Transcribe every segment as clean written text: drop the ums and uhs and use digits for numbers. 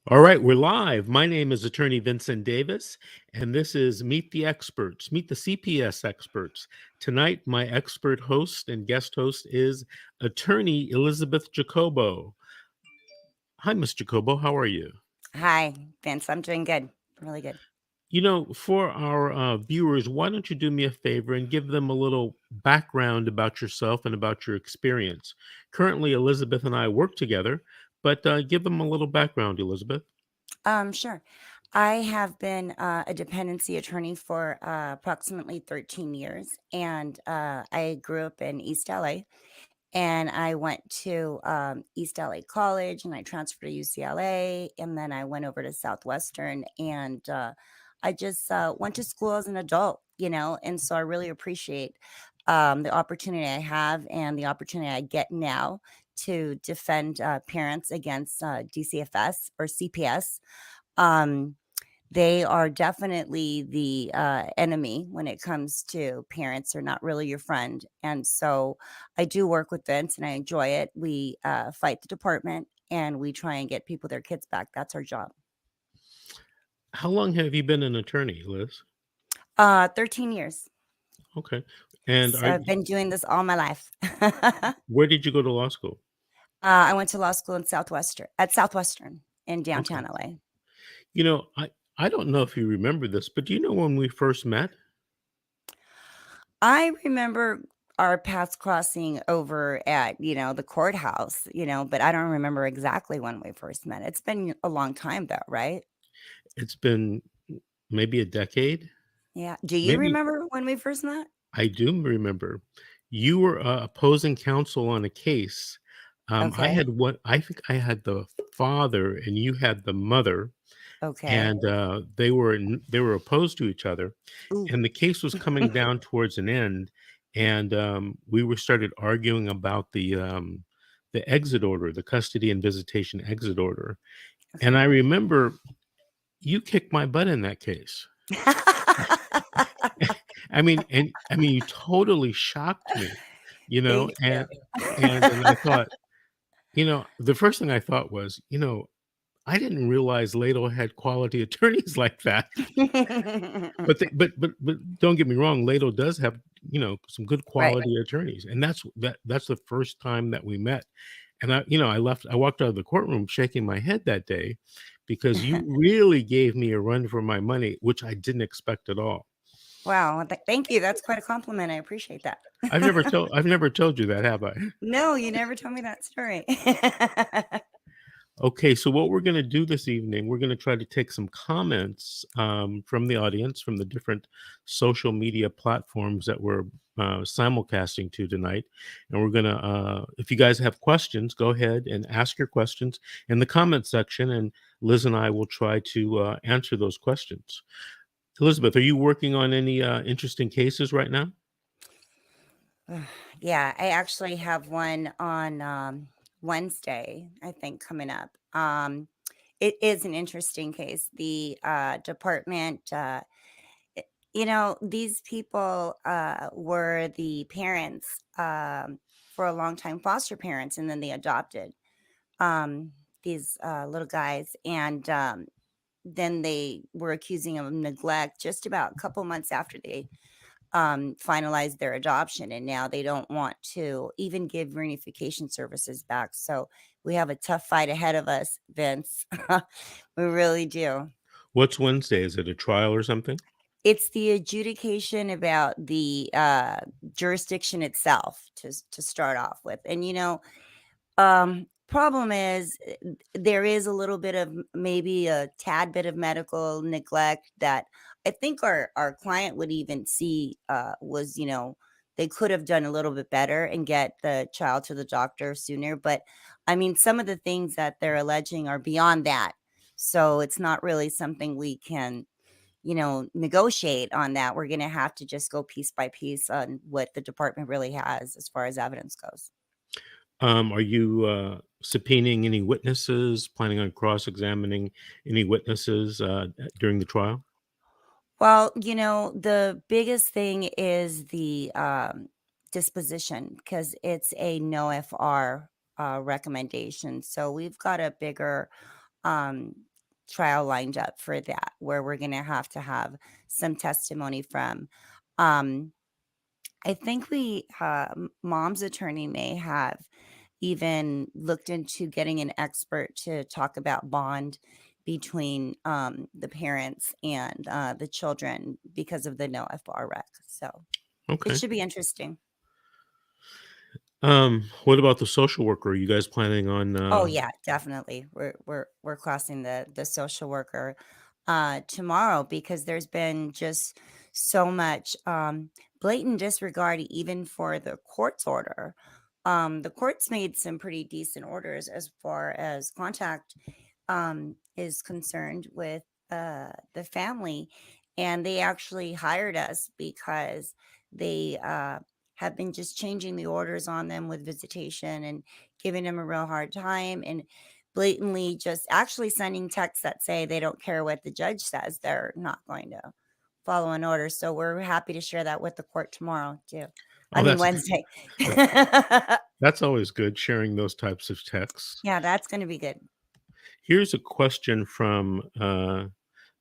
All right, we're live. My name is Attorney Vincent Davis, and this is Meet the Experts, Meet the CPS Experts. Tonight, my expert host and guest host is Attorney Elizabeth Jacobo. Hi, Ms. Jacobo. How are you? Hi, Vince. I'm doing good. Really good. For our viewers, why don't you do me a favor and give them a little background about yourself and about your experience? Currently, Elizabeth and I work together, but give them a little background, Elizabeth. Sure. I have been a dependency attorney for approximately 13 years, and I grew up in East LA. And I went to East LA College, and I transferred to UCLA, and then I went over to Southwestern, and I just went to school as an adult, and so I really appreciate the opportunity I have and the opportunity I get now to defend parents against DCFS or CPS. Um, they are definitely the enemy when it comes to parents. They're not really your friend. And so I do work with Vince and I enjoy it. We fight the department and we try and get people their kids back. That's our job. How long have you been an attorney, Liz? 13 years. Okay. And So I've been doing this all my life. where did you go to law school? I went to law school in Southwestern in Okay. downtown LA. You know, I don't know if you remember this, but do you know when we first met? I remember our paths crossing over at, the courthouse, but I don't remember exactly when we first met. It's been a long time though, right? It's been maybe a decade. Yeah. Do you Maybe remember when we first met? I do remember. You were opposing counsel on a case. I Okay. had what I think I had the father and you had the mother, Okay. and they were opposed to each other, Ooh. and the case was coming down towards an end, and we were started arguing about the exit order, the custody and visitation exit order, and Okay. I remember you kicked my butt in that case. I mean, you totally shocked me, Thank you. and I thought, the first thing I thought was, I didn't realize Lato had quality attorneys like that. But don't get me wrong, Lato does have, some good Right. quality attorneys, and that's the first time that we met. And I walked out of the courtroom shaking my head that day because you really gave me a run for my money, which I didn't expect at all. Wow. Thank you. That's quite a compliment. I appreciate that. I've never told you that, have I? No, you never told me that story. Okay, so what we're going to do this evening, we're going to try to take some comments from the audience, from the different social media platforms that we're simulcasting to tonight. And we're going to, if you guys have questions, go ahead and ask your questions in the comment section, and Liz and I will try to answer those questions. Elizabeth, are you working on any interesting cases right now? Yeah, I actually have one on Wednesday, I think, coming up. It is an interesting case. The department, these people were the parents for a long time, foster parents, and then they adopted um, these little guys. And then they were accusing of neglect just about a couple months after they finalized their adoption, and now they don't want to even give reunification services back. So we have a tough fight ahead of us, Vince. We really do. What's Wednesday? Is it a trial or something? It's the adjudication about the jurisdiction itself to start off with, and problem is there is a little bit of maybe a tad bit of medical neglect that I think our client would even see was, they could have done a little bit better and get the child to the doctor sooner. But I mean, some of the things that they're alleging are beyond that. So it's not really something we can, negotiate on that. We're going to have to just go piece by piece on what the department really has as far as evidence goes. Are you subpoenaing any witnesses, planning on cross-examining any witnesses during the trial? Well, the biggest thing is the disposition because it's a no FR recommendation. So we've got a bigger trial lined up for that, where we're going to have some testimony from. Um, I think mom's attorney may have even looked into getting an expert to talk about bond between the parents and the children because of the no FR rec. So it Okay. should be interesting. What about the social worker? Are you guys planning on Oh yeah, definitely. We're crossing the social worker tomorrow because there's been just so much blatant disregard even for the court's order. The court's made some pretty decent orders as far as contact is concerned with the family, and they actually hired us because they have been just changing the orders on them with visitation and giving them a real hard time and blatantly just actually sending texts that say they don't care what the judge says, they're not going to follow an order. So we're happy to share that with the court tomorrow too. I oh, mean that's Wednesday. that's always good, sharing those types of texts. Yeah, that's going to be good. Here's a question from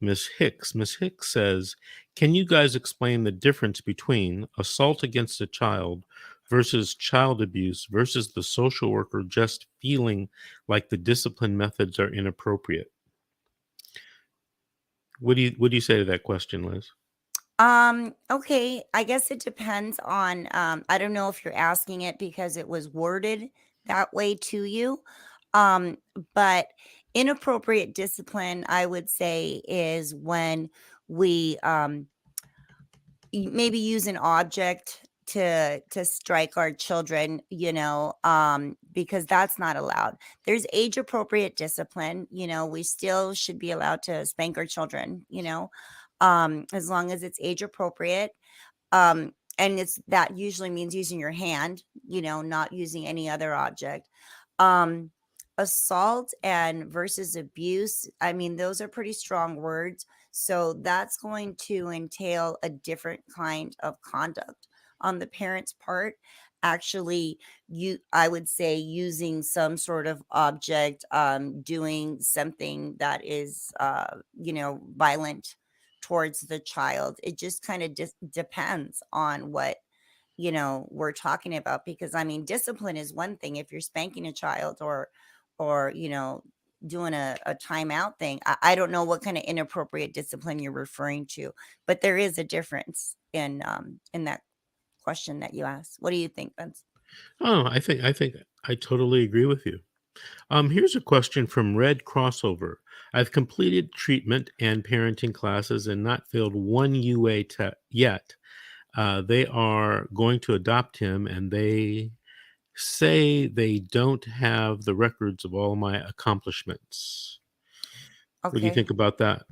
Miss Hicks. Miss Hicks says, "Can you guys explain the difference between assault against a child versus child abuse versus the social worker just feeling like the discipline methods are inappropriate?" What do you say to that question, Liz? Okay. I guess it depends on, I don't know if you're asking it because it was worded that way to you. Um, but inappropriate discipline, I would say, is when we maybe use an object to strike our children, because that's not allowed. There's age appropriate discipline, we still should be allowed to spank our children, as long as it's age appropriate. And that usually means using your hand, not using any other object. um Assault and versus abuse, I mean, those are pretty strong words, so that's going to entail a different kind of conduct on the parent's part. Actually, I would say using some sort of object, doing something that is violent towards the child. It just kind of depends on what we're talking about, because I mean discipline is one thing. If you're spanking a child or doing a timeout thing, I don't know what kind of inappropriate discipline you're referring to, but there is a difference in that question that you asked. What do you think, Vince? Oh, I think I totally agree with you. Here's a question from Red Crossover. I've completed treatment and parenting classes and not failed one UA yet. They are going to adopt him, and they say they don't have the records of all my accomplishments. What do you Okay. think about that?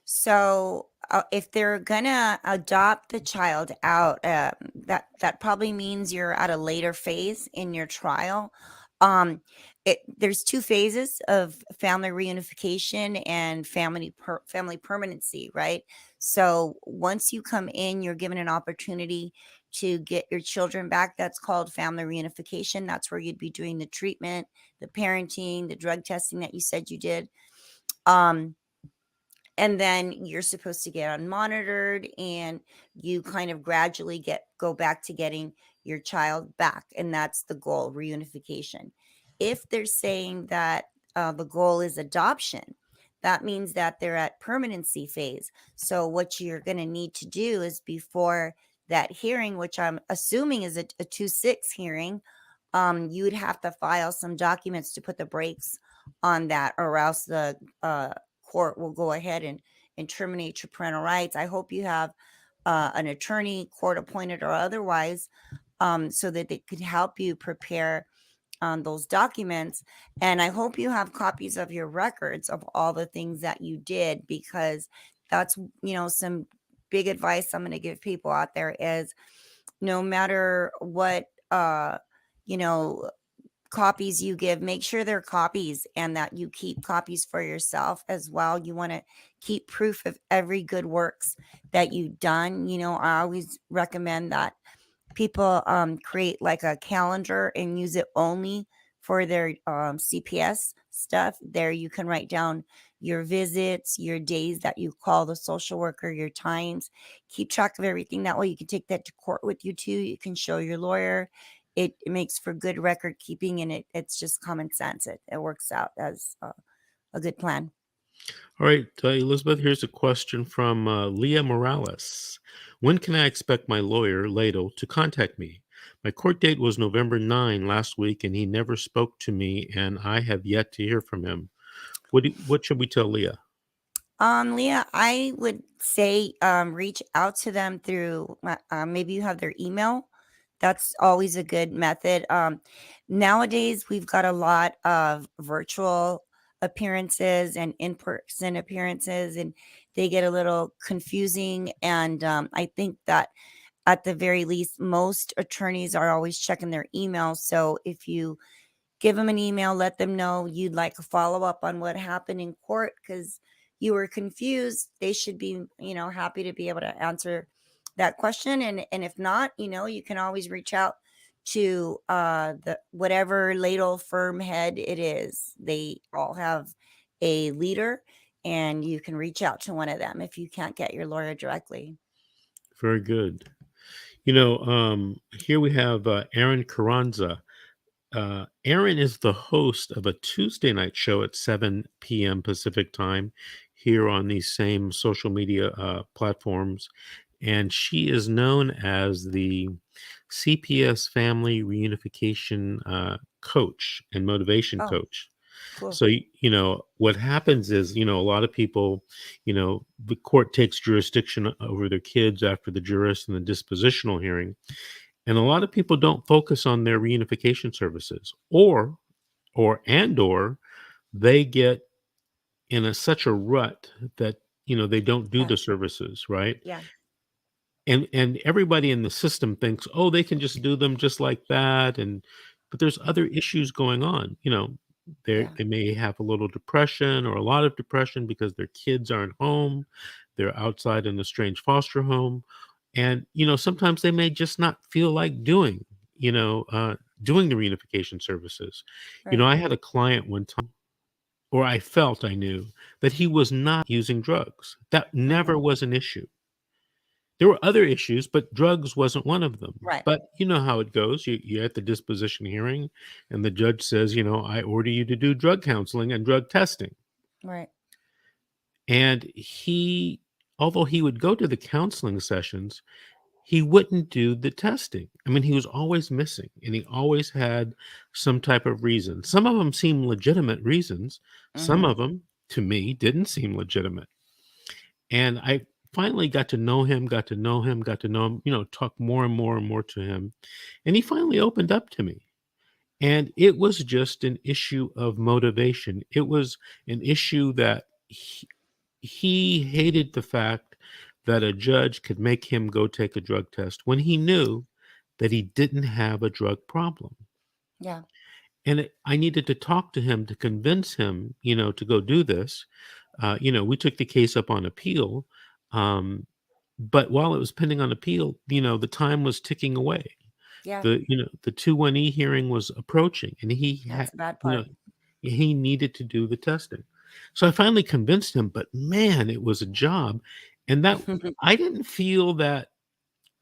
So, if they're gonna adopt the child out, that probably means you're at a later phase in your trial. There's two phases of family reunification and family permanency, right? So once you come in, you're given an opportunity to get your children back. That's called family reunification. That's where you'd be doing the treatment, the parenting, the drug testing that you said you did. Um, and then you're supposed to get unmonitored, and you kind of gradually go back to getting your child back, and that's the goal, reunification. If they're saying that the goal is adoption, that means that they're at permanency phase. So what you're going to need to do is, before that hearing, which I'm assuming is a 2-6 hearing, you would have to file some documents to put the brakes on that, or else the court will go ahead and terminate your parental rights. I hope you have an attorney, court appointed or otherwise, so that they could help you prepare those documents. And I hope you have copies of your records of all the things that you did, because that's, some big advice I'm going to give people out there is, no matter what, you know, copies you give, make sure they're copies, and that you keep copies for yourself as well. You want to keep proof of every good works that you've done. I always recommend that people create like a calendar and use it only for their CPS stuff. There you can write down your visits, your days that you call the social worker, your times. Keep track of everything. That way you can take that to court with you too. You can show your lawyer. It makes for good record keeping, and it's just common sense. It works out as a good plan. All right, Elizabeth, here's a question from Leah Morales. When can I expect my lawyer, Ladle, to contact me? My court date was November 9 last week, and he never spoke to me, and I have yet to hear from him. What should we tell Leah? Leah, I would say reach out to them through maybe you have their email. That's always a good method. Nowadays, we've got a lot of virtual appearances and in person appearances, and they get a little confusing. And I think that at the very least, most attorneys are always checking their email. So if you give them an email, let them know you'd like a follow up on what happened in court because you were confused. They should be, happy to be able to answer that question. And if not, you can always reach out to the whatever ladle firm head it is. They all have a leader, and you can reach out to one of them if you can't get your lawyer directly. Very good. Here we have Aaron Carranza. Aaron is the host of a Tuesday night show at 7 p.m. Pacific time here on these same social media platforms. And she is known as the CPS family reunification coach and motivation Oh, coach. cool. So, what happens is, a lot of people, the court takes jurisdiction over their kids after the juris and the dispositional hearing. And a lot of people don't focus on their reunification services or they get in such a rut that, they don't do Yeah. the services, right? Yeah. And everybody in the system thinks, "Oh, they can just do them just like that," but there's other issues going on, Yeah. they may have a little depression or a lot of depression because their kids aren't home, they're outside in a strange foster home, and, sometimes they may just not feel like doing the reunification services. Right. I had a client one time, or I felt I knew, that he was not using drugs. That Hmm. never was an issue. There were other issues, but drugs wasn't one of them. Right. But you know how it goes. You're at the disposition hearing, and the judge says, "I order you to do drug counseling and drug testing." Right. And although he would go to the counseling sessions, he wouldn't do the testing. I mean, he was always missing, and he always had some type of reason. Some of them seemed legitimate reasons. Some Hmm. of them, to me, didn't seem legitimate. And I finally got to know him, talk more and more and more to him. And he finally opened up to me. And it was just an issue of motivation. It was an issue that he hated the fact that a judge could make him go take a drug test when he knew that he didn't have a drug problem. Yeah. And I needed to talk to him to convince him, to go do this. We took the case up on appeal. Um, but while it was pending on appeal, the time was ticking away. Yeah. The 2-1E hearing was approaching, and That's the bad you know, part. he needed to do the testing. So I finally convinced him, but man, it was a job. And that I didn't feel that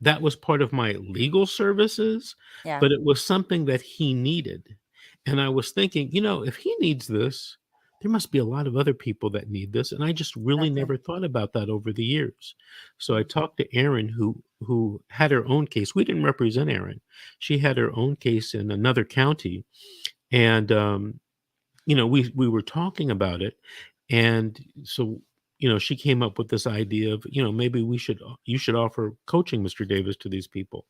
that was part of my legal services, Yeah. but it was something that he needed. And I was thinking, if he needs this, there must be a lot of other people that need this. And I just really Exactly. never thought about that over the years. So I Mm. talked to Erin, who had her own case. We didn't represent Erin. She had her own case in another county. And we were talking about it, and so she came up with this idea of maybe you should offer coaching, Mr. Davis, to these people.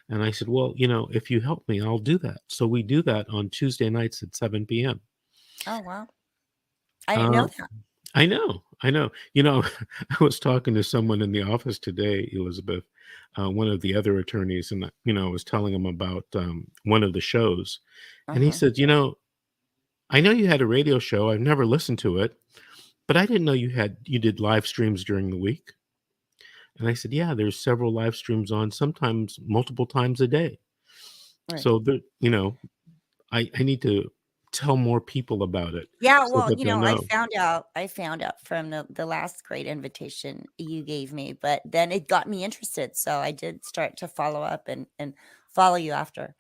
And I said, well, if you help me, I'll do that. So we do that on Tuesday nights at 7 p.m. Oh, wow. I didn't uh, know that. I know I was talking to someone in the office today, Elizabeth, one of the other attorneys, and I was telling him about one of the shows, and he Uh-huh. said, I know you had a radio show. I've never listened to it, but I didn't know you did live streams during the week. And I said, yeah, there's several live streams on, sometimes multiple times a day. Right. So I need to tell more people about it Yeah, so well, that they'll know. I found out from the last great invitation you gave me, but then it got me interested, so I did start to follow up and follow you after.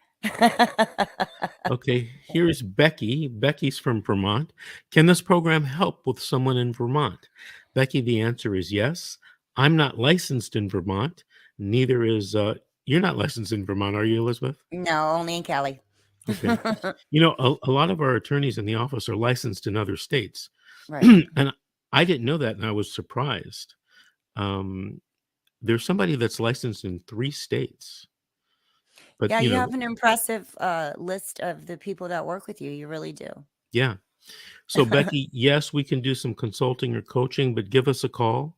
Okay, here's Becky. Becky's from Vermont. Can this program help with someone in Vermont? Becky, the answer is yes. I'm not licensed in Vermont. Neither is you're not licensed in Vermont, are you, Elizabeth? No, only in Cali. Okay. You know, a lot of our attorneys in the office are licensed in other states. Right. And I didn't know that, and I was surprised. Um, there's somebody that's licensed in 3 states, but, Yeah, you you know, have an impressive, list of the people that work with you, you really do. yeah. So, Becky, yes, we can do some consulting or coaching, but give us a call,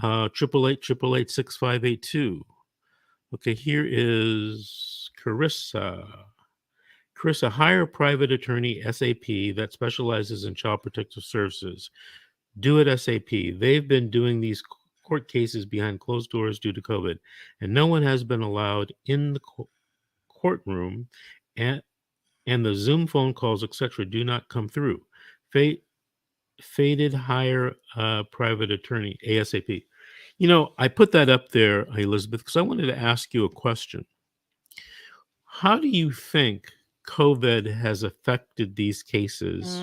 888-888-6582. Okay, here is Carissa. Carissa, hire a private attorney, SAP, that specializes in child protective services. Do it SAP. They've been doing these court cases behind closed doors due to COVID, and no one has been allowed in the courtroom, and the Zoom phone calls, etc., do not come through. Fa- Faded hire private attorney ASAP. You know, I put that up there, Elizabeth, because I wanted to ask you a question. How do you think COVID has affected these cases,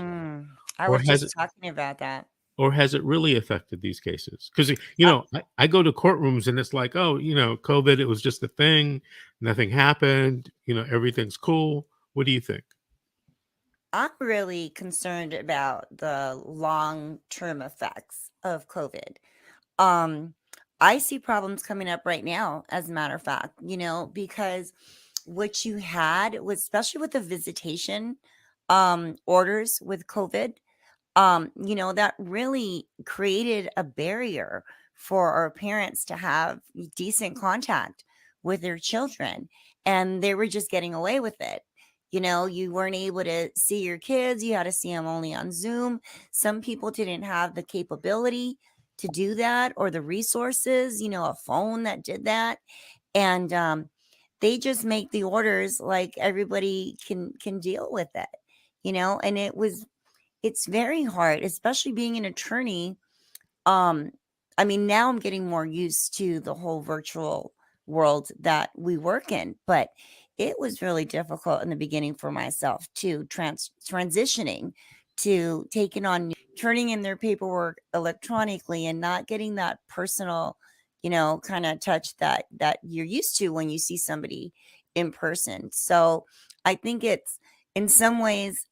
I or was has just it talking about that. or has it really affected these cases? Because Uh, I go to courtrooms and it's like, oh, COVID, it was just a thing, nothing happened, everything's cool. What do you think? I'm really concerned about the long-term effects of COVID. Um, I see problems coming up right now, as a matter of fact, because what you had was, especially with the visitation orders with COVID, that really created a barrier for our parents to have decent contact with their children. And they were just getting away with it. You weren't able to see your kids, you had to see them only on Zoom. Some people didn't have the capability to do that or the resources, a phone that did that. And they just make the orders like everybody can deal with it, and it's very hard, especially being an attorney. Um, I mean, now I'm getting more used to the whole virtual world that we work in, but it was really difficult in the beginning for myself to transitioning to taking on, turning in their paperwork electronically and not getting that personal, kind of touch that you're used to when you see somebody in person. So I think it's, in some ways,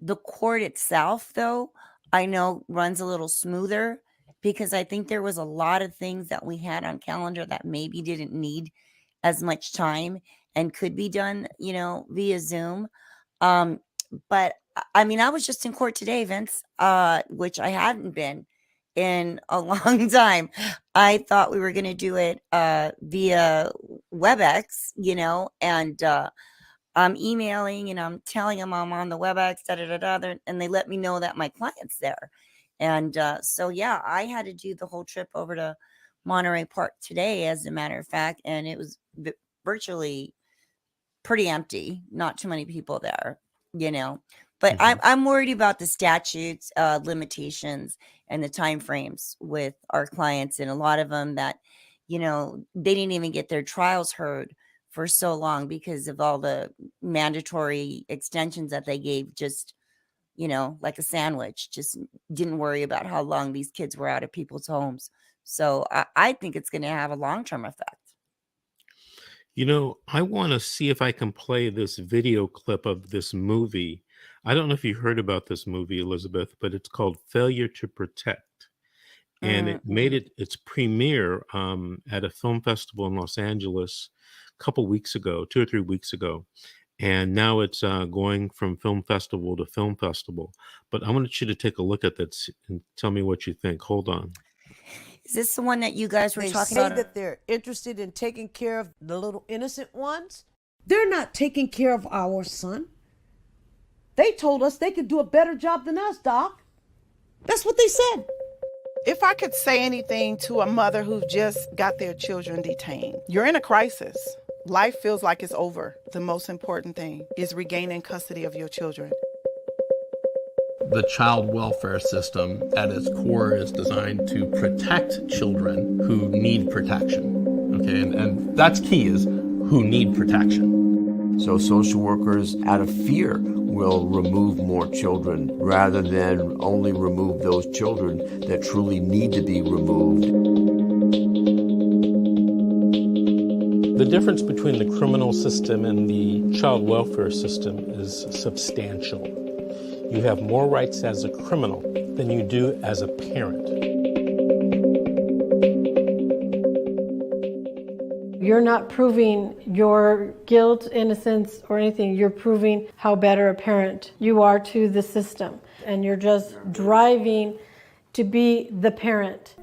the court itself, though, I know runs a little smoother because I think there was a lot of things that we had on calendar that maybe didn't need as much time and could be done, via Zoom. Um, but I mean, I was just in court today, Vince, which I hadn't been in a long time. I thought we were going to do it via WebEx, and I'm emailing and I'm telling them I'm on the WebEx, da da da da, and they let me know that my client's there. And so, yeah, I had to do the whole trip over to Monterey Park today, as a matter of fact, and it was virtually pretty empty, not too many people there, you know. But I'm Mhm. I'm worried about the statutes, limitations, and the time frames with our clients, and a lot of them that, they didn't even get their trials heard for so long because of all the mandatory extensions that they gave, just, like a sandwich, just didn't worry about how long these kids were out of people's homes. So I think it's going to have a long-term effect. I want to see if I can play this video clip of this movie. I don't know if you heard about this movie, Elizabeth, but it's called Failure to Protect. And it made Mm-mm. its premiere at a film festival in Los Angeles a couple weeks ago, 2 or 3 weeks ago. And now it's going from film festival to film festival. But I want you to take a look at that and tell me what you think. Hold on. Is this the one that you guys were They talking say about? that they're interested in taking care of the little innocent ones. They're not taking care of our son. They told us they could do a better job than us, Doc. That's what they said. If I could say anything to a mother who just got their children detained, you're in a crisis. Life feels like it's over. The most important thing is regaining custody of your children. The child welfare system at its core is designed to protect children who need protection. Okay, and that's key, is who need protection. So social workers, out of fear, will remove more children rather than only remove those children that truly need to be removed. The difference between the criminal system and the child welfare system is substantial. You have more rights as a criminal than you do as a parent. You're not proving your guilt, innocence, or anything. You're proving how better a parent you are to the system. And you're just driving to be the parent.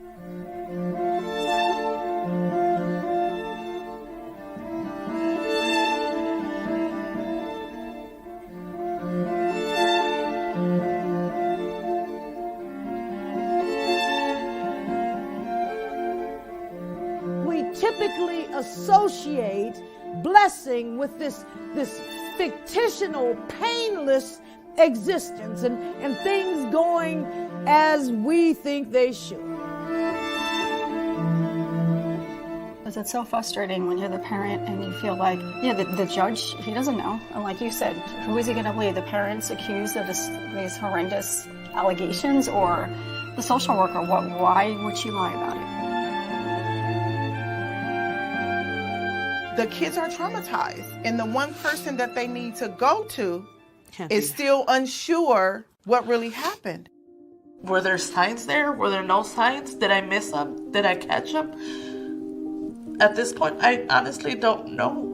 Typically associate blessing with this fictional, painless existence and things going as we think they should. Because it's so frustrating when you're the parent and you feel like, the judge, he doesn't know. And like you said, who is he going to believe? The parents accused of these horrendous allegations, or the social worker? Why would she lie about it? The kids are traumatized, and the one person that they need to go to is still unsure what really happened. Were there signs there? Were there no signs? Did I miss them? Did I catch them? At this point, I honestly don't know.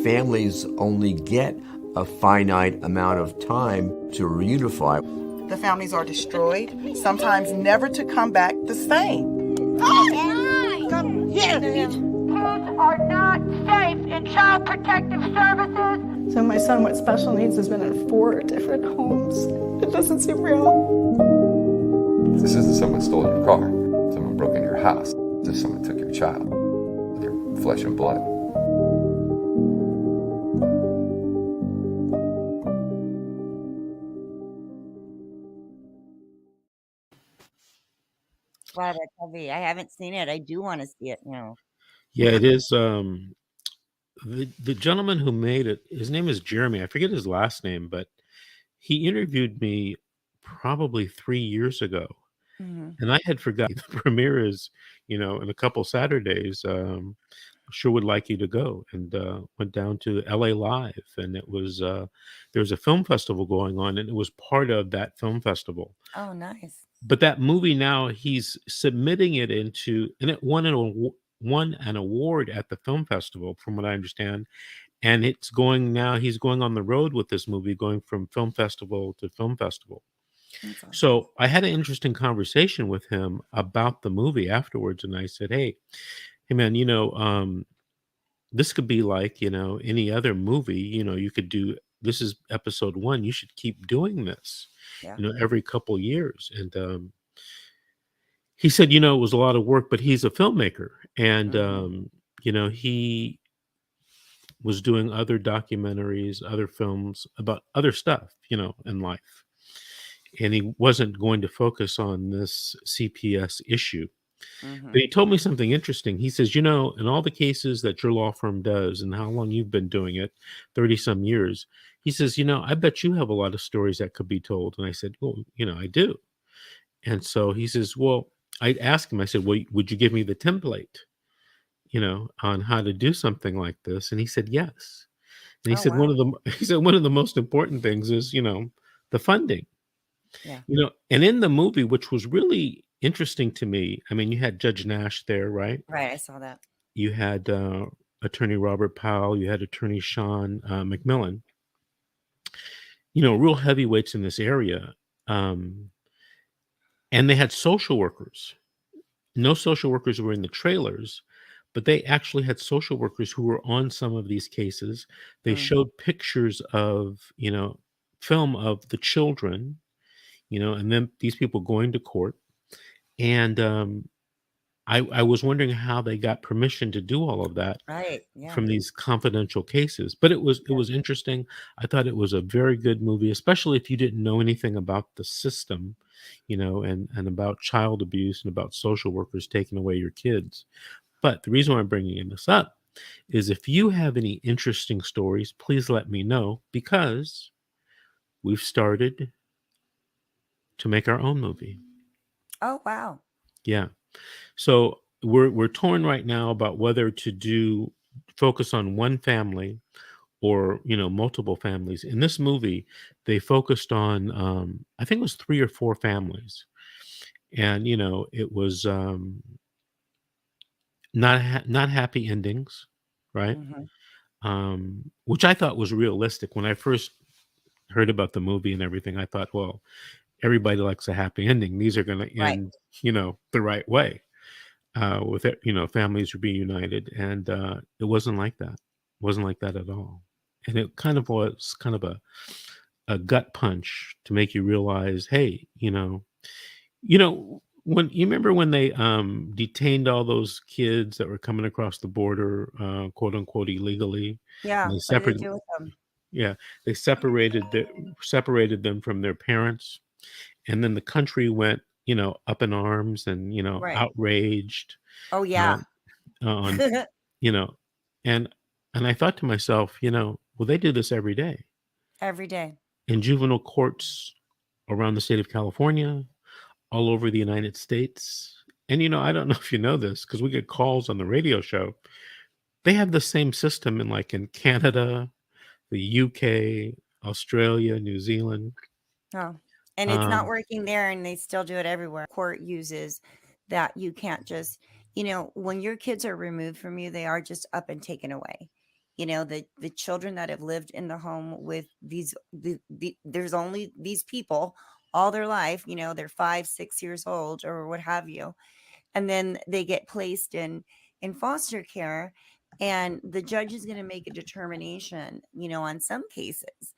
Families only get a finite amount of time to reunify. The families are destroyed, sometimes never to come back the same. Come here. Kids are not safe in child protective services. So my son with special needs has been in 4 different homes. It doesn't seem real. This isn't someone stole your car. Someone broke in your house. This someone took your child. Your flesh and blood. Wow, that's heavy. I haven't seen it. I do want to see it now. Yeah, it is. The gentleman who made it, his name is Jeremy. I forget his last name, but he interviewed me probably 3 years ago, and I had forgotten. The premiere is, in a couple Saturdays. Sure would like you to go, and went down to LA Live, and it was there was a film festival going on, and it was part of that film festival. Oh, nice. But that movie now, he's submitting it into, and it won an award at the film festival, from what I understand. And it's going now, he's going on the road with this movie, going from film festival to film festival. Awesome. So I had an interesting conversation with him about the movie afterwards. And I said, hey man, this could be like, any other movie, you could do, this is episode 1. You should keep doing this, every couple years. And he said, it was a lot of work, but he's a filmmaker. And, he was doing other documentaries, other films about other stuff, in life. And he wasn't going to focus on this CPS issue. But he told me something interesting. He says, in all the cases that your law firm does and how long you've been doing it, 30 some years, he says, I bet you have a lot of stories that could be told. And I said, well, I do. And so he says, well, I asked him, I said, well, would you give me the template, on how to do something like this? And he said, yes. And he said, wow. one of the most important things is, the funding. Yeah. And in the movie, which was really interesting to me, I mean, you had Judge Nash there, right? Right, I saw that. You had attorney Robert Powell, you had attorney Sean McMillan, real heavyweights in this area. And they had social workers. No social workers were in the trailers, but they actually had social workers who were on some of these cases. They showed pictures of, film of the children, and then these people going to court. And I was wondering how they got permission to do all of that Right. Yeah. from these confidential cases. But it was interesting. I thought it was a very good movie, especially if you didn't know anything about the system, and about child abuse and about social workers taking away your kids. But the reason why I'm bringing this up is if you have any interesting stories, please let me know because we've started to make our own movie. Oh, wow. Yeah. So we're torn right now about whether to focus on one family or multiple families. In this movie, they focused on I think it was 3 or 4 families, and it was not happy endings, right? Hmm. Which I thought was realistic when I first heard about the movie and everything. I thought, well, everybody likes a happy ending. These are going to Right. end, the right way. With it, families are being united, and it wasn't like that. It wasn't like that at all. And it kind of was kind of a gut punch to make you realize, hey, when you remember when they detained all those kids that were coming across the border, quote unquote, illegally, and Yeah. they What did they separated, do with them? yeah, they separated them from their parents, and then the country went, up in arms and Right. outraged Oh, uh, yeah. on you know and and I thought to myself, well, they do this every day Every day. in juvenile courts around the state of California, all over the United States. And I don't know if you know this because we get calls on the radio show. They have the same system in Canada, the UK, Australia, New Zealand. Oh, and it's not um working there, and they still do it everywhere. Court uses that you can't just, when your kids are removed from you, they are just up and taken away. The children that have lived in the home with there's only these people all their life, they're 5, 6 years old or what have you, and then they get placed in foster care, and the judge is going to make a determination, on some cases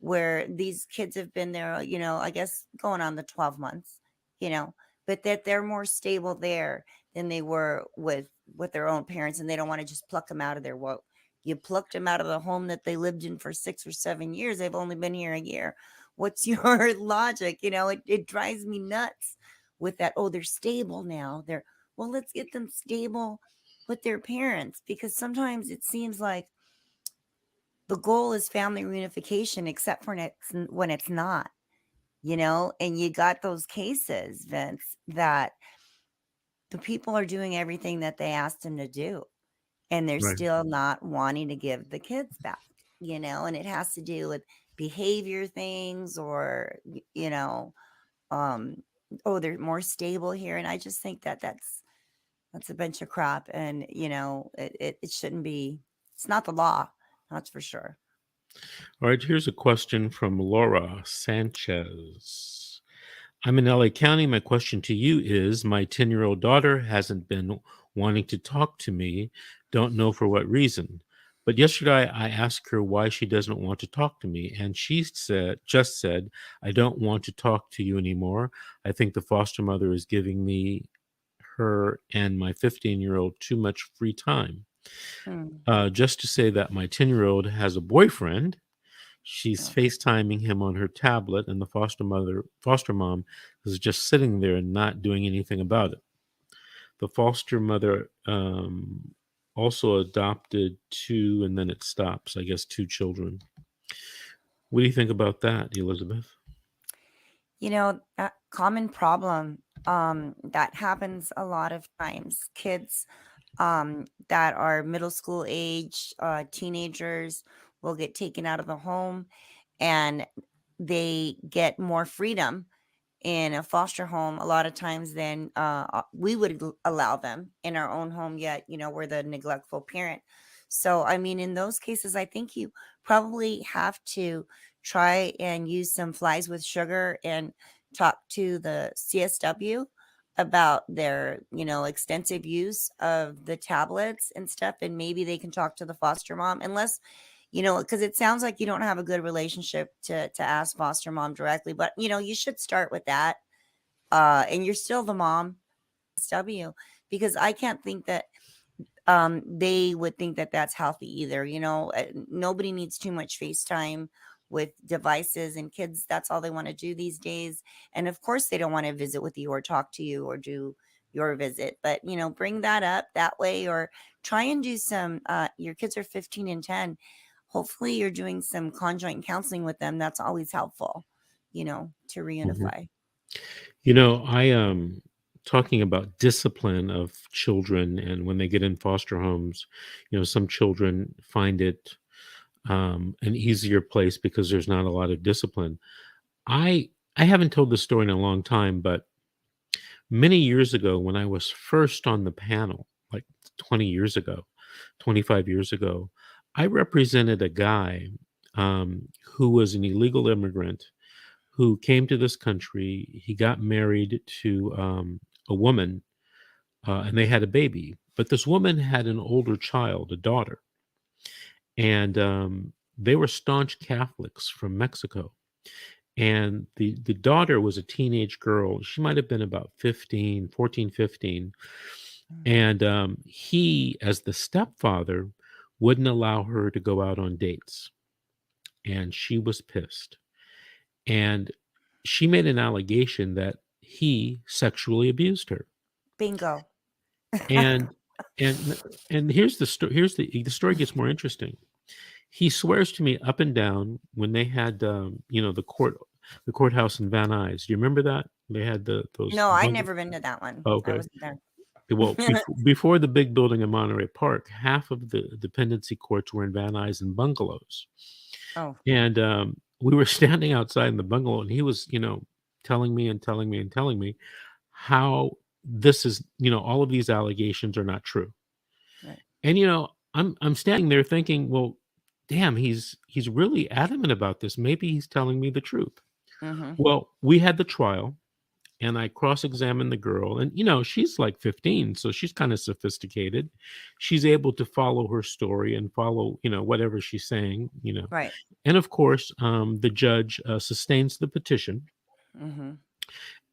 where these kids have been there, I guess going on the 12 months, you know, but that they're more stable there than they were with their own parents, and they don't want to just pluck them out of there. Well, you plucked them out of the home that they lived in for 6 or 7 years. They've only been here a year. What's your logic? It drives me nuts with that. Oh, they're stable now. Well, let's get them stable with their parents, because sometimes it seems like the goal is family reunification, except for when it's not, and you got those cases, Vince, that the people are doing everything that they asked them to do, and they're right. still not wanting to give the kids back, and it has to do with behavior things, or, um, oh, they're more stable here. And I just think that that's a bunch of crap. And, it shouldn't be, it's not the law. That's for sure. All right, here's a question from Laura Sanchez. I'm in LA County. My question to you is, my 10-year-old daughter hasn't been wanting to talk to me. Don't know for what reason. But yesterday I asked her why she doesn't want to talk to me, and she said, I don't want to talk to you anymore. I think the foster mother is giving me, her, and my 15-year-old too much free time. Hmm. Just to say that my 10-year-old has a boyfriend. She's Oh. FaceTiming him on her tablet, and the foster mom is just sitting there and not doing anything about it. The foster mother also adopted 2, and then it stops, I guess, 2 children. What do you think about that, Elizabeth? That common problem, that happens a lot of times. Kids that are middle school age, teenagers, will get taken out of the home, and they get more freedom in a foster home a lot of times than we would allow them in our own home, yet we're the neglectful parent. So I mean, in those cases, I think you probably have to try and use some flies with sugar and talk to the CSW about their extensive use of the tablets and stuff, and maybe they can talk to the foster mom, unless because it sounds like you don't have a good relationship to ask foster mom directly, but you should start with that. And you're still the mom, SW, because I can't think that they would think that that's healthy either. Nobody needs too much FaceTime with devices, and kids, that's all they want to do these days. And of course, they don't want to visit with you or talk to you or do your visit, but bring that up that way, or try and do some, your kids are 15 and 10. Hopefully you're doing some conjoint counseling with them. That's always helpful, to reunify. I talking about discipline of children, and when they get in foster homes, some children find it an easier place because there's not a lot of discipline. I haven't told this story in a long time, but many years ago, when I was first on the panel, like 20 years ago, 25 years ago, I represented a guy who was an illegal immigrant who came to this country. He got married to a woman, and they had a baby. But this woman had an older child, a daughter, and they were staunch Catholics from Mexico. And the daughter was a teenage girl. She might have been about 14, 15. And he, as the stepfather, wouldn't allow her to go out on dates. And she was pissed. And she made an allegation that he sexually abused her. Bingo. And here's the story. The story gets more interesting. He swears to me up and down when they had the courthouse in Van Nuys. Do you remember that? They had those. No, I never been to that one. Okay. I wasn't there. Well, before the big building in Monterey Park, half of the dependency courts were in Van Nuys and bungalows. Oh. And we were standing outside in the bungalow, and he was, telling me how this is, all of these allegations are not true. Right. And I'm standing there thinking, well, damn, he's really adamant about this. Maybe he's telling me the truth. Mm-hmm. Well, we had the trial, and I cross-examined the girl, and she's like 15, so she's kind of sophisticated. She's able to follow her story and follow whatever she's saying. Right. And of course, the judge sustains the petition, Mm-hmm.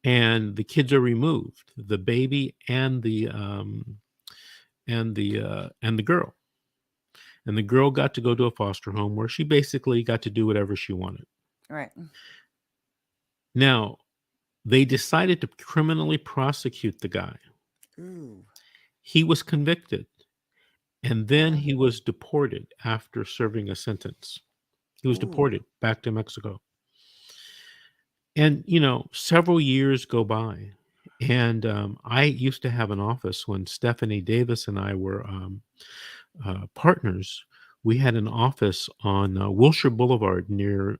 and the kids are removed, the baby and the girl. And the girl got to go to a foster home where she basically got to do whatever she wanted. Right. Now, they decided to criminally prosecute the guy. Ooh. He was convicted, and then he was deported after serving a sentence. He was deported back to Mexico. And, several years go by, and I used to have an office when Stephanie Davis and I were partners. We had an office on Wilshire Boulevard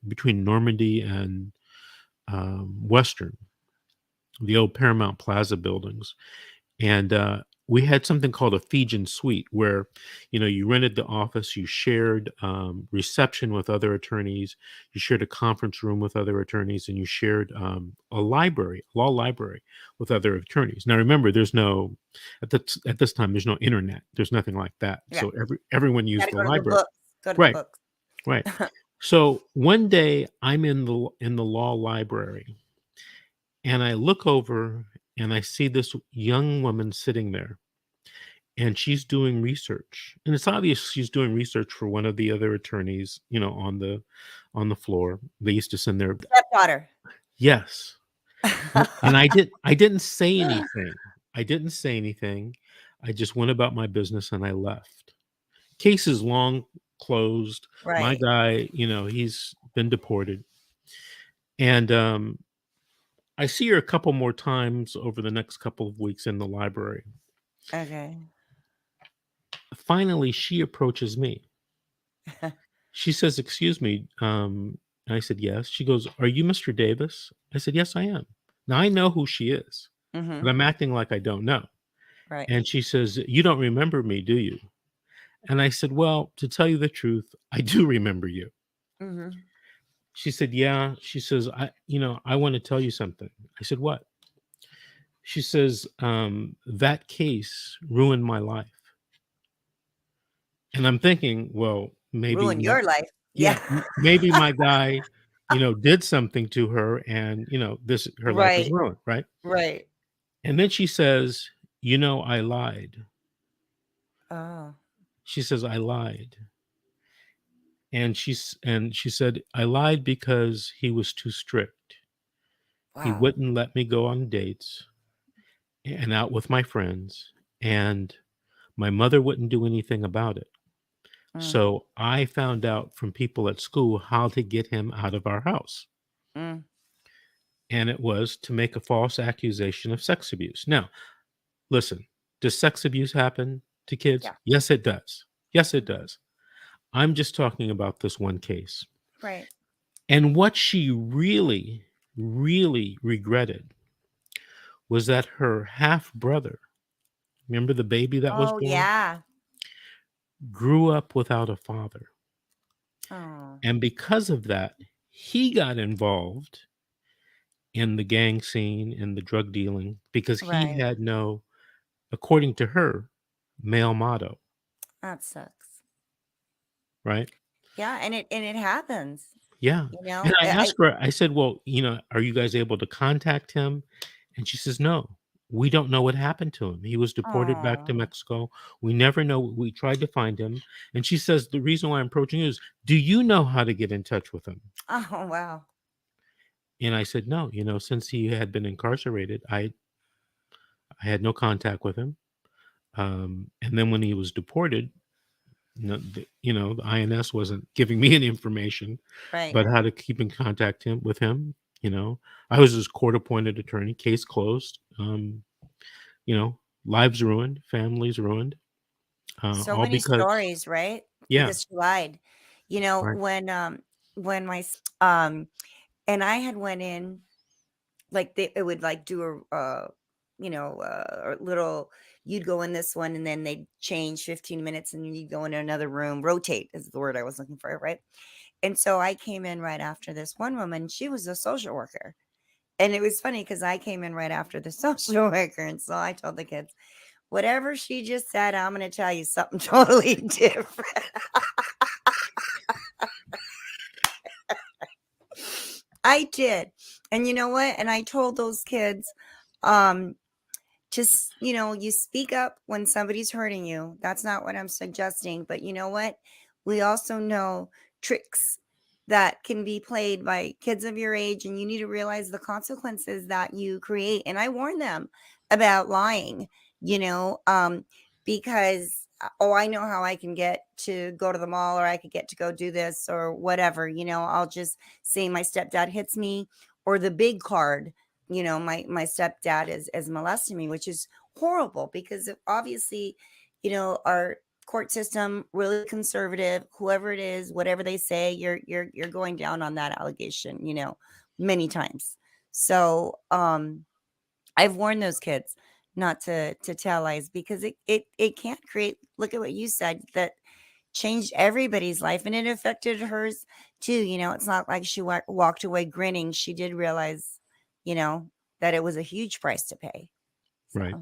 between Normandy and Western, the old Paramount Plaza buildings. And we had something called a Fijian suite where, you rented the office, you shared reception with other attorneys, you shared a conference room with other attorneys, and you shared a law library with other attorneys. Now, remember, there's no, at this time, there's no internet. There's nothing like that. Yeah. So everyone used the library. Go to Right. the books. Right. So one day I'm in the law library, and I look over and I see this young woman sitting there, and she's doing research. And it's obvious she's doing research for one of the other attorneys, on the floor. They used to send their Stepdaughter. Yes. And I didn't say anything. I just went about my business and I left. Case is long closed. Right. My guy, he's been deported. And I see her a couple more times over the next couple of weeks in the library. Okay. Finally, she approaches me. She says, "Excuse me." And I said, "Yes." She goes, "Are you Mr. Davis?" I said, "Yes, I am." Now I know who she is, Mm-hmm. but I'm acting like I don't know. Right. And she says, "You don't remember me, do you?" And I said, "Well, to tell you the truth, I do remember you." Mm-hmm. She said, "Yeah." She says, I want to tell you something." I said, "What?" She says, "That case ruined my life." And I'm thinking, well, maybe Ruin your life. Yeah. maybe my guy, did something to her, and her life is Right. ruined, right? Right. And then she says, I lied. Oh, She says, I lied. And she said, I lied because he was too strict. He wow. wouldn't let me go on dates and out with my friends, and my mother wouldn't do anything about it. Mm, So I found out from people at school how to get him out of our house. mm, And it was to make a false accusation of sex abuse. Now, listen, does sex abuse happen to kids? yeah. Yes, it does. Yes, it Mhm. does. I'm just talking about this one case. Right. And what she really, really regretted was that her half brother, remember the baby that was Oh, born, yeah. grew up without a father. Oh, And because of that, he got involved in the gang scene, in the drug dealing, because he right. had no, according to her, male motto, That sucks. right? Yeah, and it happens. Yeah. You And know, I I asked her, I said, well, are you guys able to contact him? And she says, no, we don't know what happened to him. He was deported back to oh, Mexico. We never know. We tried to find him. And she says, the reason why I'm approaching you is, do you know how to get in touch with him? oh, wow. And I said, no, since he had been incarcerated, I had no contact with him. And then when he was deported, the INS wasn't giving me any information Right. about how to keep in contact with him. You know, I was his court-appointed attorney. Case closed. Lives ruined, families ruined, So all many because stories, right? yeah, Because she lied. You know, right, when and I had went in, like it would like do a little, you'd go in this one and then they'd change 15 minutes and you'd go into another room, rotate is the word I was looking for, right? And so I came in right after this one woman. She was a social worker. And it was funny because I came in right after the social worker. And so I told the kids, whatever she just said, I'm going to tell you something totally different. I did. And you know what? And I told those kids, um, just, you speak up when somebody's hurting you. That's not what I'm suggesting. But you know what? We also know tricks that can be played by kids of your age, and you need to realize the consequences that you create. And I warn them about lying, you know, because, oh, I know how I can get to go to the mall, or I could get to go do this or whatever. I'll just say my stepdad hits me, or the big card, my stepdad is molesting me, which is horrible because obviously, our court system really conservative. Whoever it is, whatever they say, you're going down on that allegation, many times. So I've warned those kids not to tell lies, because it can't create. Look at what you said, that changed everybody's life, and it affected hers too. It's not like she walked away grinning. She did realize, you know, that it was a huge price to pay. right.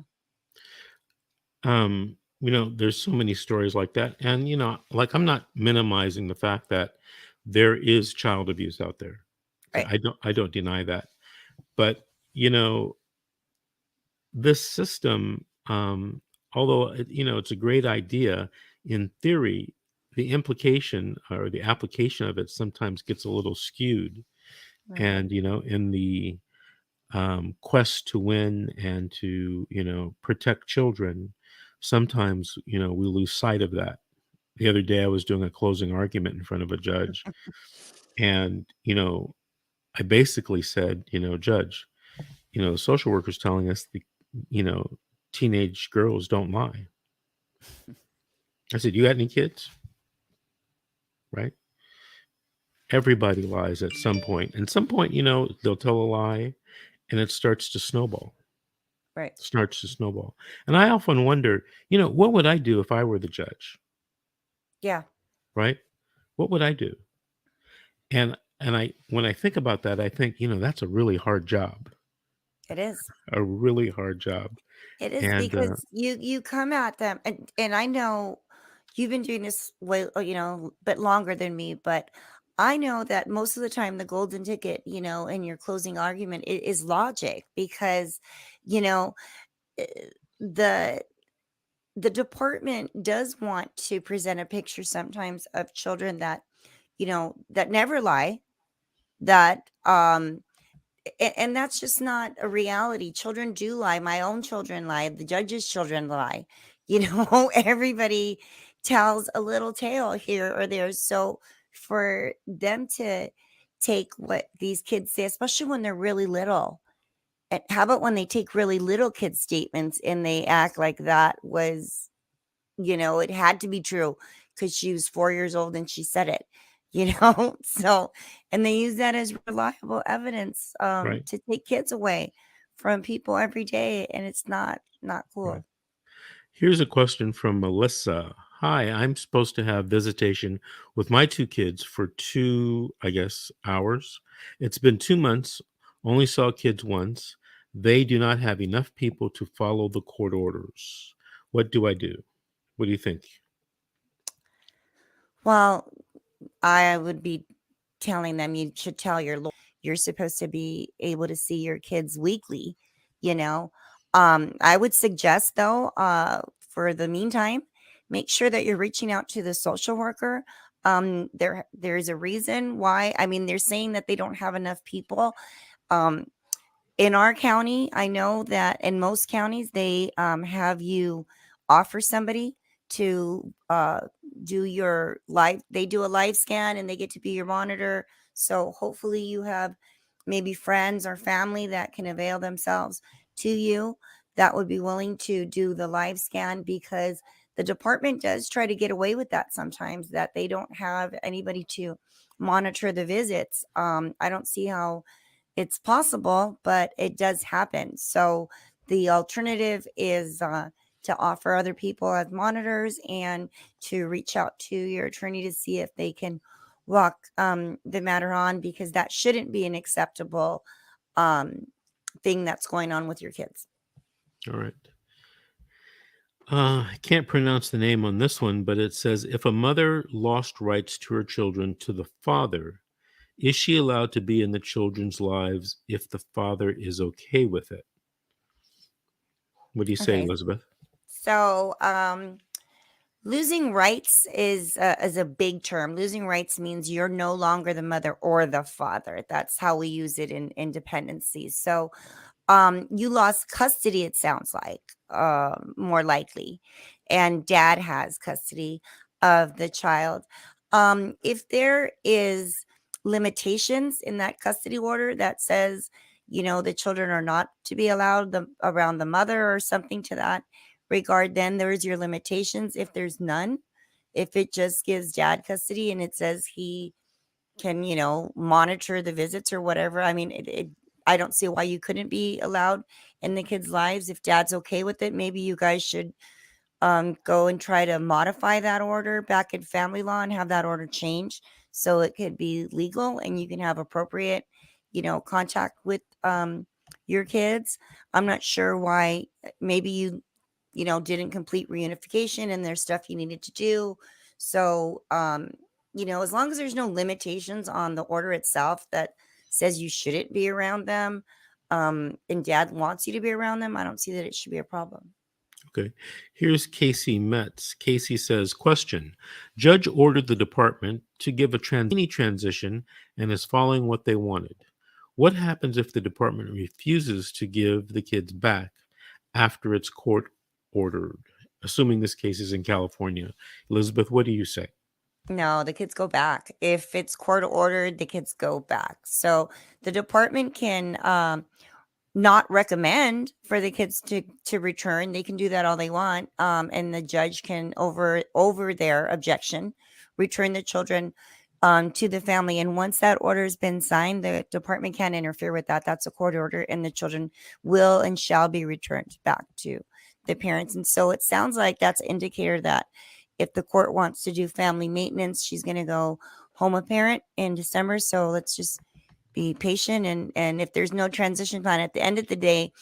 So, There's so many stories like that. And, like, I'm not minimizing the fact that there is child abuse out there. Okay, right. I don't deny that. But, this system, although it's a great idea in theory, the implication or the application of it sometimes gets a little skewed. Right. And, in the quest to win and to, protect children, sometimes, we lose sight of that. The other day, I was doing a closing argument in front of a judge, and, I basically said, Judge, the social worker's telling us you know, teenage girls don't lie. I said, you got any kids? Right? Everybody lies at some point. And some point, they'll tell a lie and it starts to snowball. Right. Starts to snowball. And I often wonder, what would I do if I were the judge? Yeah, Right? What would I do? And when I think about that, I think, that's a really hard job. it is. A really hard job. It is, And because you come at them, and I know you've been doing this way, bit longer than me, but I know that most of the time the golden ticket, in your closing argument is logic, because, you know, the the department does want to present a picture sometimes of children that, that never lie, that and that's just not a reality. Children do lie. My own children lie. The judge's children lie. Everybody tells a little tale here or there. So for them to take what these kids say, especially when they're really little, and how about when they take really little kids' statements and they act like that was, it had to be true because she was 4 years old and she said it, So, and they use that as reliable evidence Right. to take kids away from people every day, and it's not Right. cool. Here's a question from Melissa. Hi, I'm supposed to have visitation with my 2 kids for 2, I guess, hours. It's been 2 months, only saw kids once. They do not have enough people to follow the court orders. What do I do? What do you think? Well, I would be telling them you should tell your lawyer you're supposed to be able to see your kids weekly, you know. I would suggest though, for the meantime, make sure that you're reaching out to the social worker. There's a reason why. I mean, they're saying that they don't have enough people. Um, in our county, I know that in most counties, they have you offer somebody to do your live, they do a live scan and they get to be your monitor. So hopefully you have maybe friends or family that can avail themselves to you that would be willing to do the live scan, because the department does try to get away with that sometimes, that they don't have anybody to monitor the visits. I don't see how it's possible, but it does happen. So the alternative is to offer other people as monitors and to reach out to your attorney to see if they can walk the matter on, because that shouldn't be an acceptable thing that's going on with your kids. All right. I can't pronounce the name on this one, but it says, if a mother lost rights to her children to the father, is she allowed to be in the children's lives if the father is okay with it? What do you say, Okay. Elizabeth? So losing rights is a big term. Losing rights means you're no longer the mother or the father. That's how we use it in dependency. So you lost custody, it sounds like, more likely, and dad has custody of the child. If there is limitations in that custody order that says, the children are not to be allowed around the mother or something to that regard, then there's your limitations. If there's none, if it just gives dad custody and it says he can, monitor the visits or whatever, I mean, I don't see why you couldn't be allowed in the kids' lives. If dad's okay with it, maybe you guys should go and try to modify that order back in family law and have that order changed so it could be legal and you can have appropriate, contact with your kids. I'm not sure why. Maybe you didn't complete reunification and there's stuff you needed to do. So, as long as there's no limitations on the order itself that says you shouldn't be around them, and dad wants you to be around them, I don't see that it should be a problem. Okay. Here's Casey Metz. Casey says, question. Judge ordered the department to give a transition and is following what they wanted. What happens if the department refuses to give the kids back after it's court ordered? Assuming this case is in California. Elizabeth, what do you say? No, the kids go back. If it's court ordered, the kids go back. So the department can not recommend for the kids to return. They can do that all they want, and the judge can over their objection return the children to the family. And once that order has been signed, the department can't interfere with that. That's a court order, and the children will and shall be returned back to the parents. And so it sounds like that's an indicator that if the court wants to do family maintenance, she's going to go home a parent in December. So let's just be patient. And if there's no transition plan, at the end of the day,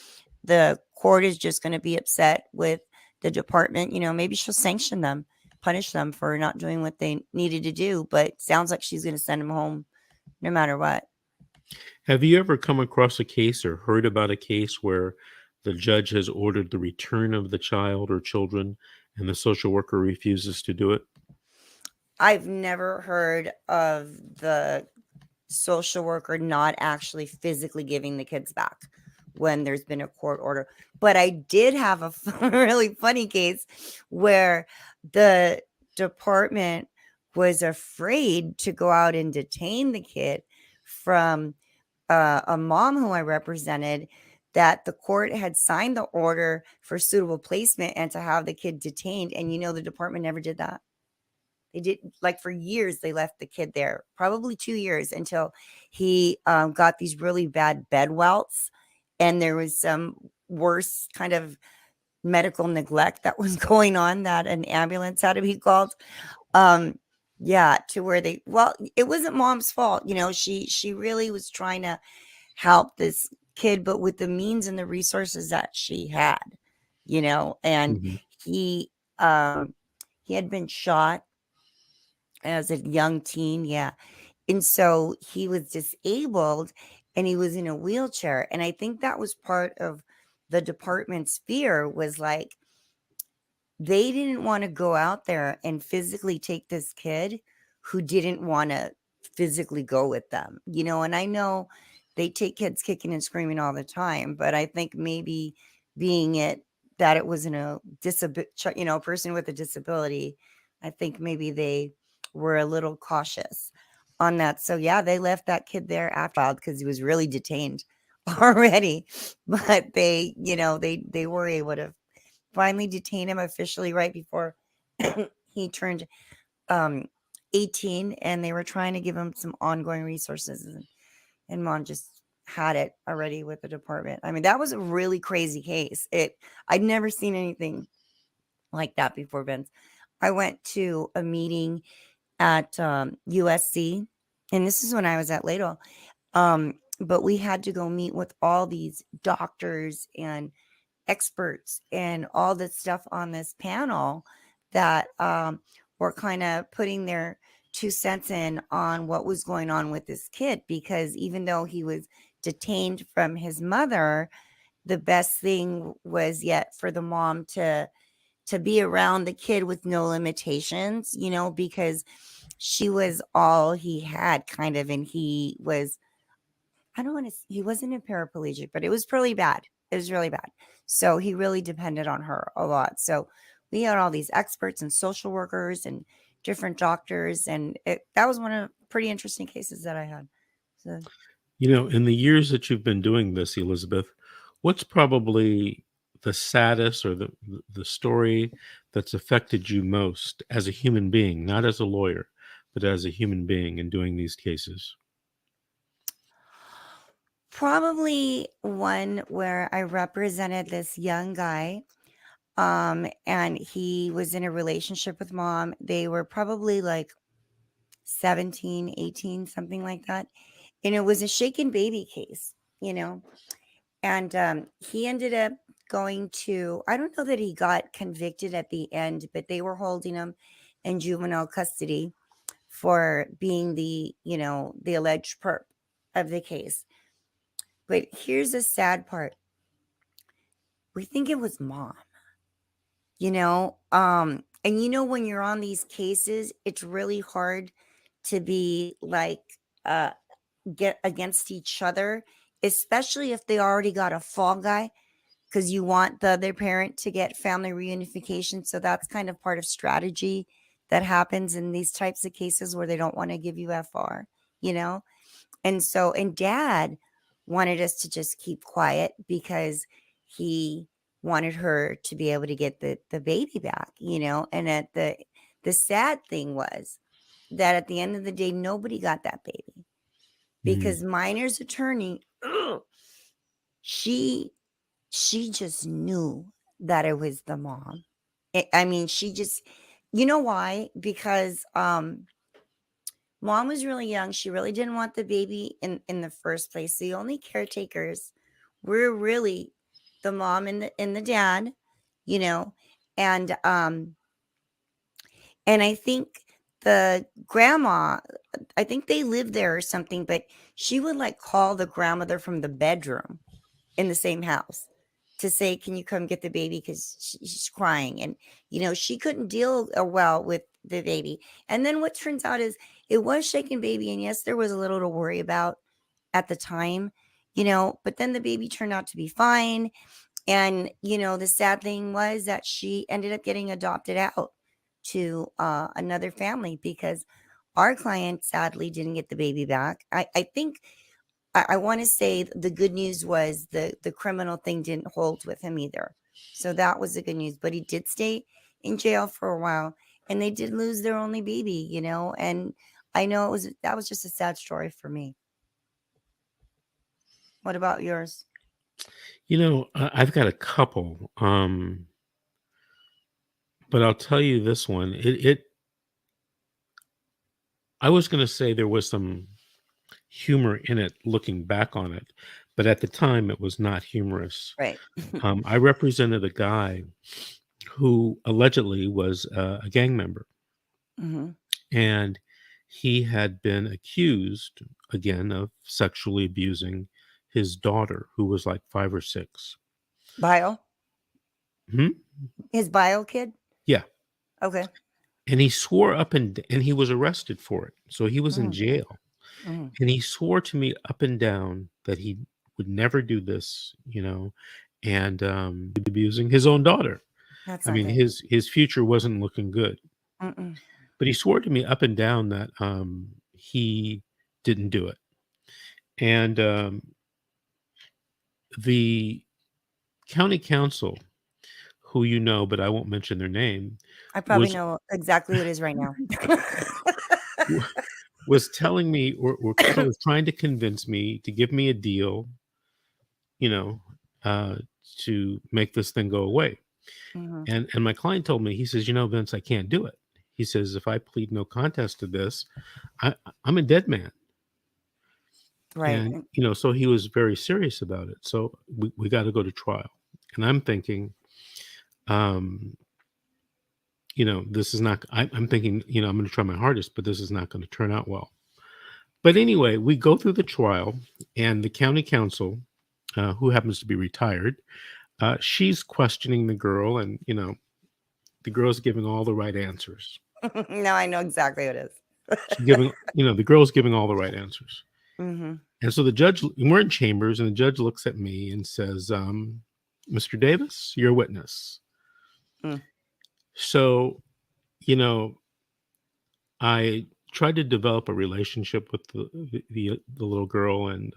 the court is just going to be upset with the department. Maybe she'll sanction them, punish them for not doing what they needed to do. But it sounds like she's going to send them home no matter what. Have you ever come across a case or heard about a case where the judge has ordered the return of the child or children and the social worker refuses to do it? I've never heard of the social worker not actually physically giving the kids back when there's been a court order. But I did have a really funny case where the department was afraid to go out and detain the kid from a mom who I represented, that the court had signed the order for suitable placement and to have the kid detained. And the department never did that. They did, like, for years, they left the kid there, probably 2 years, until he got these really bad bed welts. And there was some worse kind of medical neglect that was going on, that an ambulance had to be called. Yeah, to where it wasn't mom's fault. She really was trying to help this kid, but with the means and the resources that she had, and Mhm. he had been shot as a young teen. Yeah. And so he was disabled and he was in a wheelchair. And I think that was part of the department's fear, was like, they didn't want to go out there and physically take this kid who didn't want to physically go with them, and I know they take kids kicking and screaming all the time, but I think maybe being that it wasn't a person with a disability, I think maybe they were a little cautious on that. So yeah, they left that kid there after a while because he was really detained already, but they were able to finally detain him officially right before he turned 18, and they were trying to give him some ongoing resources, and mom just had it already with the department. I mean, that was a really crazy case. I'd never seen anything like that before, Vince. I went to a meeting at USC, and this is when I was at Ladle. But we had to go meet with all these doctors and experts and all this stuff on this panel that were kind of putting their 2 cents in on what was going on with this kid, because even though he was detained from his mother, the best thing was yet for the mom to be around the kid with no limitations, because she was all he had, kind of, and he was, I don't want to, he wasn't a paraplegic, but it was really bad. It was really bad. So he really depended on her a lot. So we had all these experts and social workers and different doctors. And that was one of pretty interesting cases that I had. So, In the years that you've been doing this, Elizabeth, what's probably the saddest or the story that's affected you most as a human being, not as a lawyer, but as a human being in doing these cases? probably one where I represented this young guy. And he was in a relationship with mom. They were probably like 17, 18, something like that. And it was a shaken baby case, and he ended up going to, I don't know that he got convicted at the end, but they were holding him in juvenile custody for being the alleged perp of the case. But here's the sad part. We think it was mom, and when you're on these cases, it's really hard to be like, get against each other, especially if they already got a fall guy, because you want the other parent to get family reunification. So that's kind of part of strategy that happens in these types of cases where they don't want to give you FR, and dad wanted us to just keep quiet because he wanted her to be able to get the baby back, and the sad thing was that at the end of the day, nobody got that baby, because Miner's attorney, she just knew that it was the mom. I mean, she just, why? Because mom was really young. She really didn't want the baby in the first place. The only caretakers were really the mom and the dad, and I think the grandma, I think they lived there or something, but she would like call the grandmother from the bedroom in the same house to say, can you come get the baby? Because she's crying. And, she couldn't deal well with the baby. And then what turns out is it was shaken baby. And yes, there was a little to worry about at the time, but then the baby turned out to be fine. And, the sad thing was that she ended up getting adopted out to another family because our client sadly didn't get the baby back. I think I want to say the good news was the criminal thing didn't hold with him either. So that was the good news. But he did stay in jail for a while, and they did lose their only baby, and I know that was just a sad story for me. What about yours? I've got a couple, but I'll tell you this one. I was going to say there was some humor in it looking back on it, but at the time it was not humorous. Right. I represented a guy who allegedly was a gang member, Mm-hmm. and he had been accused again of sexually abusing his daughter, who was like 5 or 6. Bio? Hmm? His bio kid? Yeah. Okay. And he swore up and he was arrested for it. So he was in Mm. jail. Mm. And he swore to me up and down that he would never do this, and abusing his own daughter. That's I not mean, good. his future wasn't looking good. Mm-mm. But he swore to me up and down that he didn't do it. And the county council, who but I won't mention their name, I probably was know exactly who it is right now. was telling me or was trying to convince me to give me a deal, to make this thing go away. Mhm. And my client told me, he says, Vince, I can't do it. He says, if I plead no contest to this, I'm a dead man. Right. And, so he was very serious about it. So we got to go to trial. And I'm thinking, this is not, I'm thinking, I'm going to try my hardest, but this is not going to turn out well. But anyway, we go through the trial, and the county council, who happens to be retired, she's questioning the girl, and, the girl's giving all the right answers. Now I know exactly what it is. She's giving, the girl's giving all the right answers. Mm-hmm. And so the judge, we're in chambers, and the judge looks at me and says, Mr. Davis, you're a witness. Mm. So, I tried to develop a relationship with the little girl, and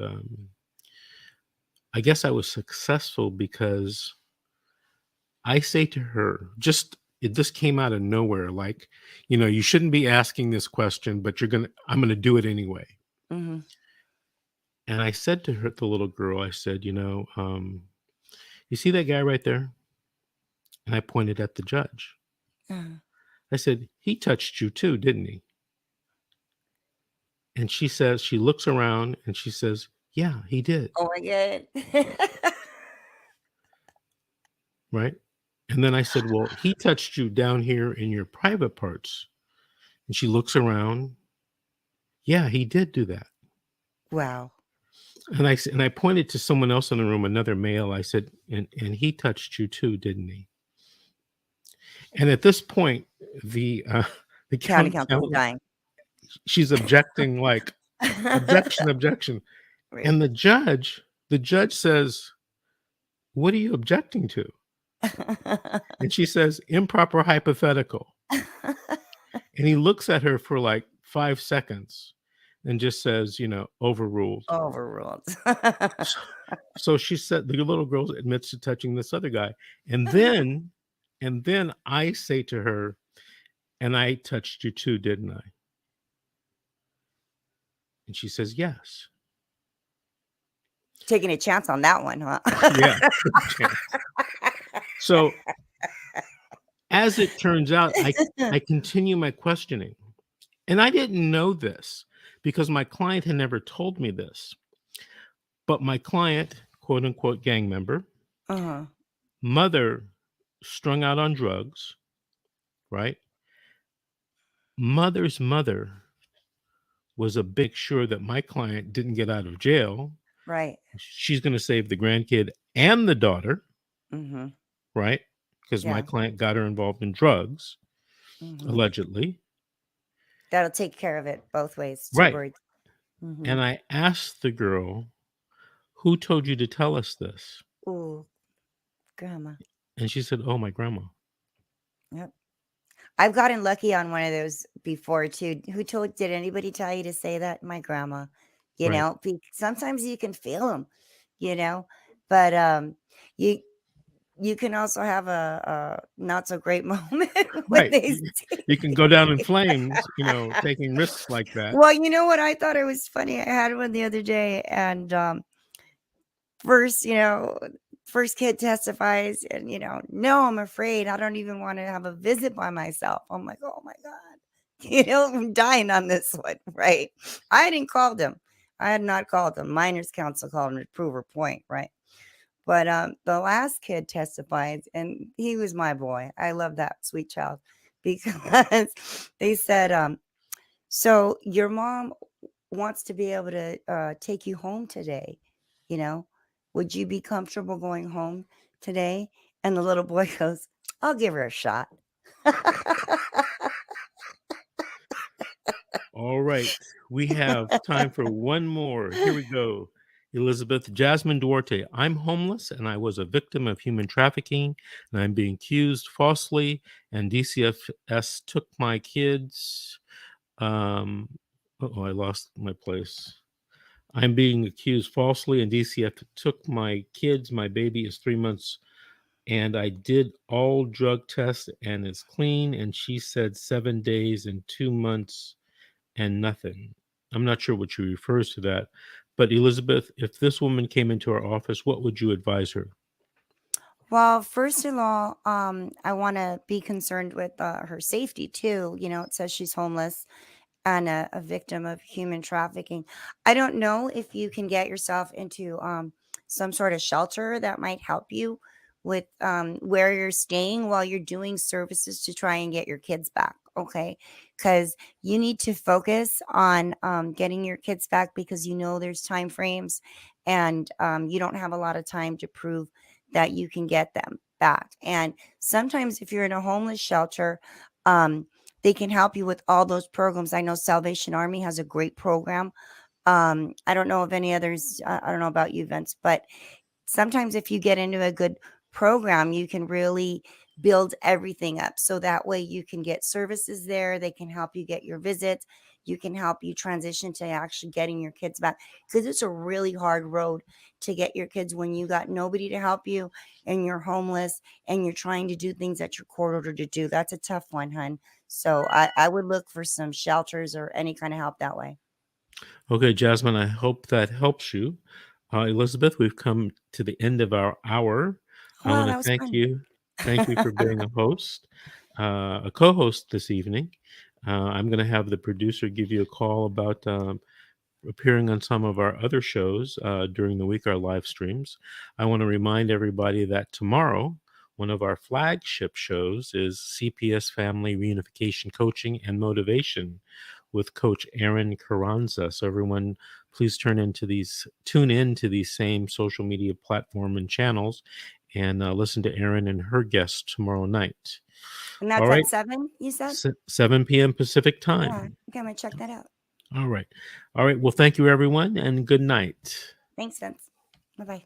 I guess I was successful because I say to her, this came out of nowhere, like, you shouldn't be asking this question, but I'm gonna do it anyway. Mm-hmm. And I said to her, the little girl, I said, you see that guy right there? And I pointed at the judge. Uh-huh. I said, he touched you too, didn't he? And she says, she looks around and she says, yeah, he did. Oh my God. Right. And then I said, well, he touched you down here in your private parts. And she looks around. Yeah, he did do that. Wow. And I pointed to someone else in the room, another male. I said, and he touched you too, didn't he? And at this point, the County council dying. She's objecting, like, objection. Right. And the judge says, what are you objecting to? And she says, improper hypothetical. And he looks at her for like 5 seconds and just says, overruled. Overruled. So she said, the little girl admits to touching this other guy. And then I say to her, and I touched you too, didn't I? And she says, yes. Taking a chance on that one, huh? Yeah. So as it turns out, I continue my questioning. And I didn't know this because my client had never told me this. But my client, quote unquote, gang member, Uh-huh. mother strung out on drugs, right? Mother's mother was a big sure that my client didn't get out of jail. Right. She's going to save the grandkid and the daughter. Mm-hmm. right? Because my Yeah. client got her involved in drugs, Mm-hmm. allegedly. That'll take care of it both ways. Two Right. birds. Mm-hmm. And I asked the girl, who told you to tell us this? Ooh, grandma. And she said, oh, my grandma. Yep. I've gotten lucky on one of those before too. Did anybody tell you to say that? My grandma, Right. sometimes you can feel them, you know, but you, you can also have a not so great moment when Right. they You can go down in flames, taking risks like that. well, you know what? I thought it was funny. I had one the other day, and first, first kid testifies, and no, I'm afraid. I don't even want to have a visit by myself. I'm like, oh my God. I'm dying on this one, right? I didn't call them. I had not called them. Minors counsel called them to prove her point, right? But the last kid testified, and he was my boy. I love that sweet child because they said, so your mom wants to be able to take you home today. You know, would you be comfortable going home today? And the little boy goes, I'll give her a shot. All right. We have time for one more. Here we go. Elizabeth Jasmine Duarte. I'm homeless and I was a victim of human trafficking and I'm being accused falsely and DCFS took my kids. I lost my place. I'm being accused falsely and DCF took my kids. My baby is 3 months and I did all drug tests and it's clean. And she said 7 days and 2 months and nothing. I'm not sure what she refers to that. But Elizabeth, if this woman came into our office, what would you advise her? Well, first of all, I want to be concerned with her safety too. It says she's homeless and a victim of human trafficking. I don't know if you can get yourself into some sort of shelter that might help you with where you're staying while you're doing services to try and get your kids back. Okay. Because you need to focus on getting your kids back because there's time frames and you don't have a lot of time to prove that you can get them back. And sometimes if you're in a homeless shelter, they can help you with all those programs. I know Salvation Army has a great program. I don't know of any others. I don't know about you, Vince, but sometimes if you get into a good program, you can really build everything up. So that way you can get services there. They can help you get your visits. You can help you transition to actually getting your kids back because it's a really hard road to get your kids when you got nobody to help you and you're homeless and you're trying to do things that you're court ordered to do. That's a tough one, hun. So I would look for some shelters or any kind of help that way. Okay, Jasmine, I hope that helps you. Elizabeth, we've come to the end of our hour. I Wow, want that to was thank fun. you. Thank you for being a host, a co-host this evening. I'm going to have the producer give you a call about appearing on some of our other shows during the week, our live streams. I want to remind everybody that tomorrow, one of our flagship shows is CPS Family Reunification Coaching and Motivation with Coach Aaron Carranza. So everyone, please tune into these same social media platform and channels and listen to Aaron and her guests tomorrow night. And All that's right, at 7, you said? 7 p.m. Pacific Yeah. time. Okay, I'm going to check that out. All right. All right. Well, thank you, everyone, and good night. Thanks, Vince. Bye-bye.